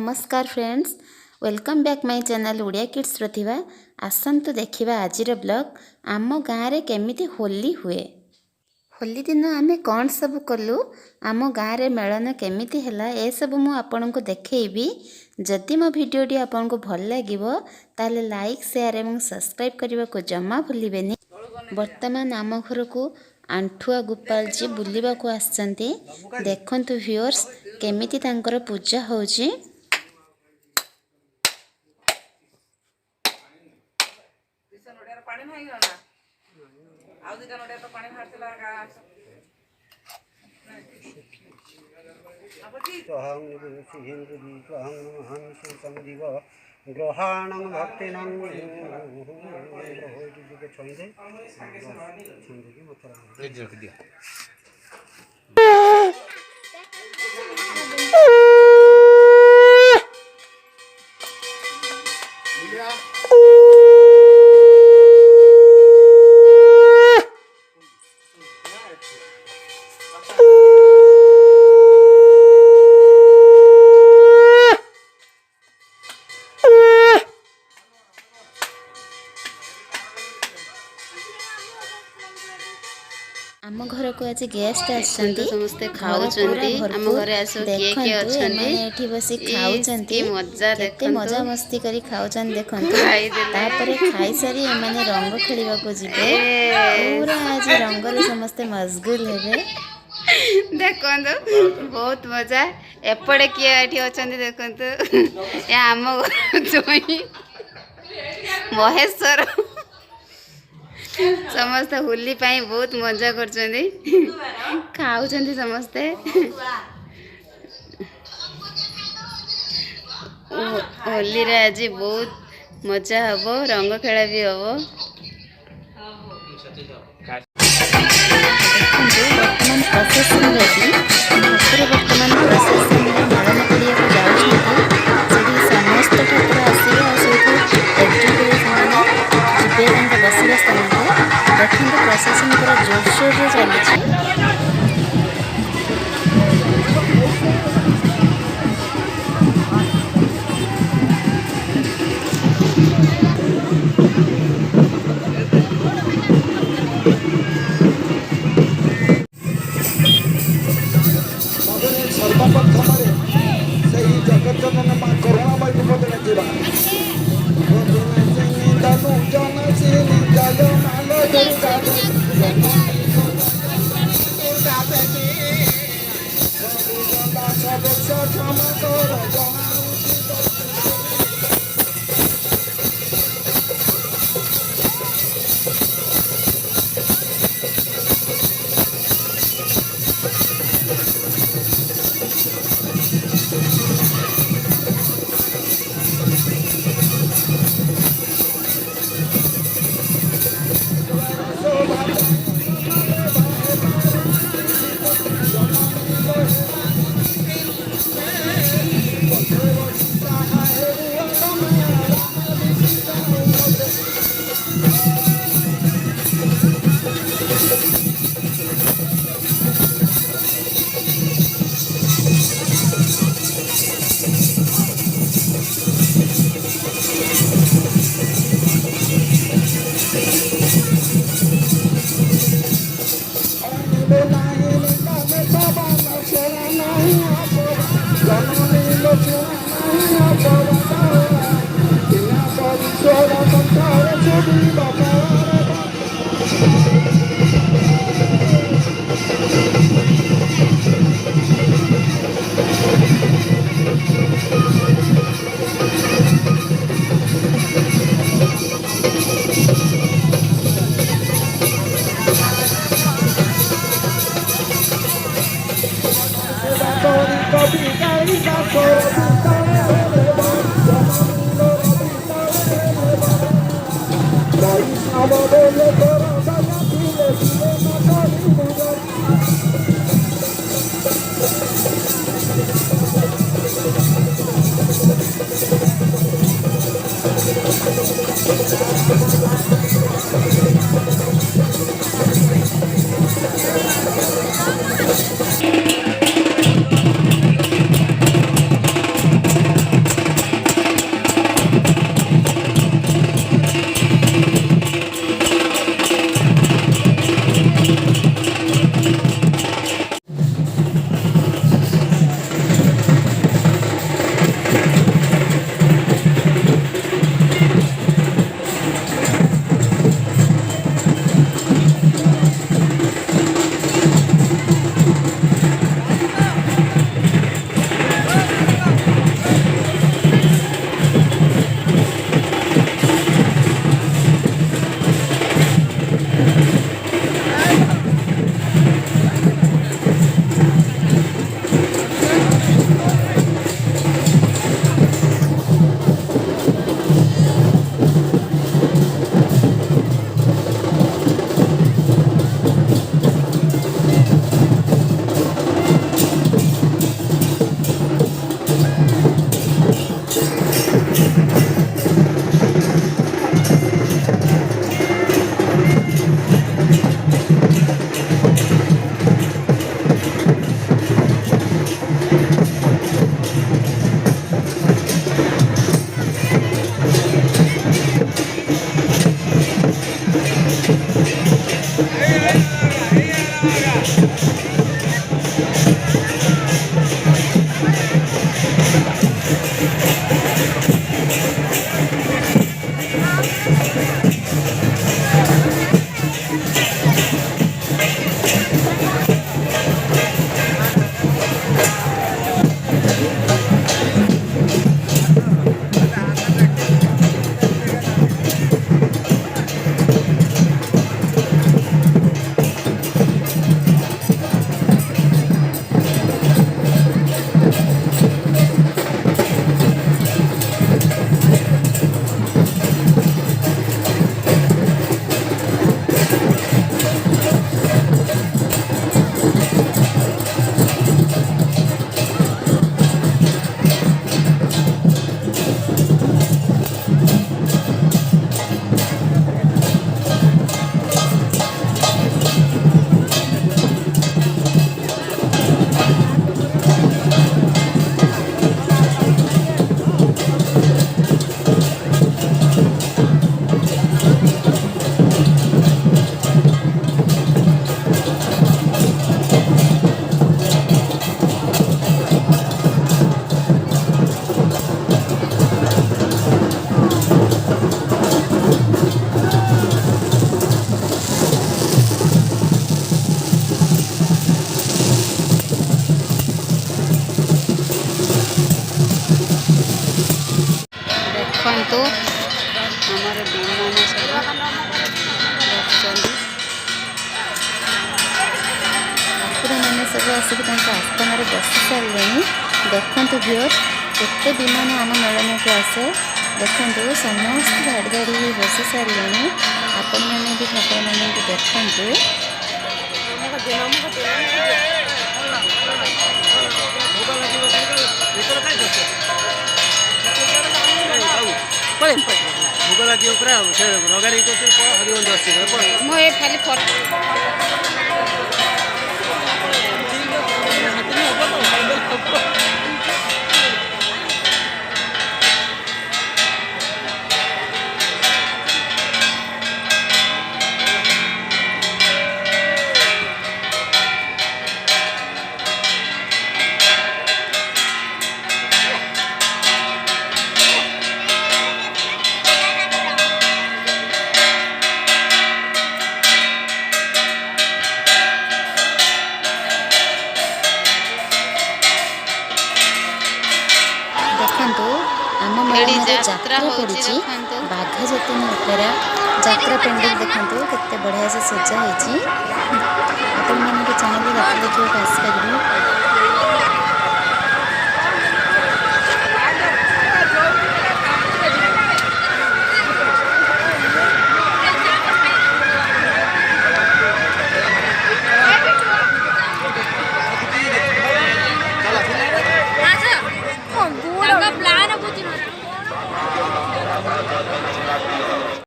नमस्कार friends, welcome back my channel Odia kids prativa। आसंतु देखिबा आजिर blog आम गाँव रे केमिति होली हुए। होली दिन आमे कौन सब कलु, आम गाँव रे मेलन केमिति हैला, ए सब मु आपनको देखैबी। जदि मो भिडियोटी आपनको भल लागिवो ताले लाइक शेयर एवं सब्सक्राइब करने को जमा भूलिबेनी। वर्तमान आम घर को आंठुआ गोपाल जी बुलवा को आसचंती। देखंतु व्यूअर्स केमिति तांकर पूजा होची। ग्रहाणं भक्तिनं आम घर को आज गेस्ट आछंती, समस्त खाउचंती। आम घरे आसो के अछंती, एठी बसी खाउचंती। केते मजा मस्ती करी खाउचन देखंतु। तापरे खाई सारी एमाने रंग खेलिबा को जिबे। पूरा आज रंग रे समस्त मशगुल हेबे। देखंतु बहुत मजा। एपड़े किए एठी अछंती देखंतु। या आम घर जोई महेश्वर समस्त होली पाई बहुत मजा करछंती, खाउछंती समस्ते। होली रे आज बहुत मजा हबो, रंग खेला भी हबो। वर्तमान प्रोसेसन रेडी, ठाकुर वर्तमान प्रोसेसन रे मेलन करिया को जाउछंती। सेठी समस्त ठाकुर आसीबे आ सेठी एकजुट होई सामने जिबे तांका बसिला स्थान को। देखंतु प्रोसेसन पूरा जोरशोर रे चलछि। ସବୁ ଆସିକି ତାଙ୍କ ଆସ୍ଥାନରେ ବସି ସାରିଲେଣି। ଦେଖନ୍ତୁ ଭିଉଅର୍ସ କେତେ ବିମାନ ଆମ ମେଳନକୁ ଆସେ। ଦେଖନ୍ତୁ ସମସ୍ତେ ଧାଡ଼ି ଧାଡ଼ି ହୋଇ ବସି ସାରିଲେଣି। ଆପଣମାନେ ବି ଠାକୁରମାନଙ୍କୁ ଦେଖନ୍ତୁ। ଭୋଗ ଲାଗିବ ପୁରା ଆଉ ସେ ରଗାଡ଼ି ହରିବନ୍ଧ ଅଛି ମୁଁ ଏ ଖାଲି ଫଟୋ ଦେଖନ୍ତୁ ଆମ ଏଠି ମେଳନରେ ଯାତ୍ରା ଯାତ୍ରା ହଉଛି ପଡ଼ିଛି। ଦେଖନ୍ତୁ। ବାଘ ଯତୀନ ଅପେରା ଯାତ୍ରା ପେଣ୍ଡେଲ ଦେଖନ୍ତୁ କେତେ ବଢ଼ିଆ ସେ ସଜା ହେଇଛି। ଆପଣମାନେ ବି ଚାହିଁଲେ ଯାତ୍ରା ଦେଖିବାକୁ ଆସିପାରିବେ।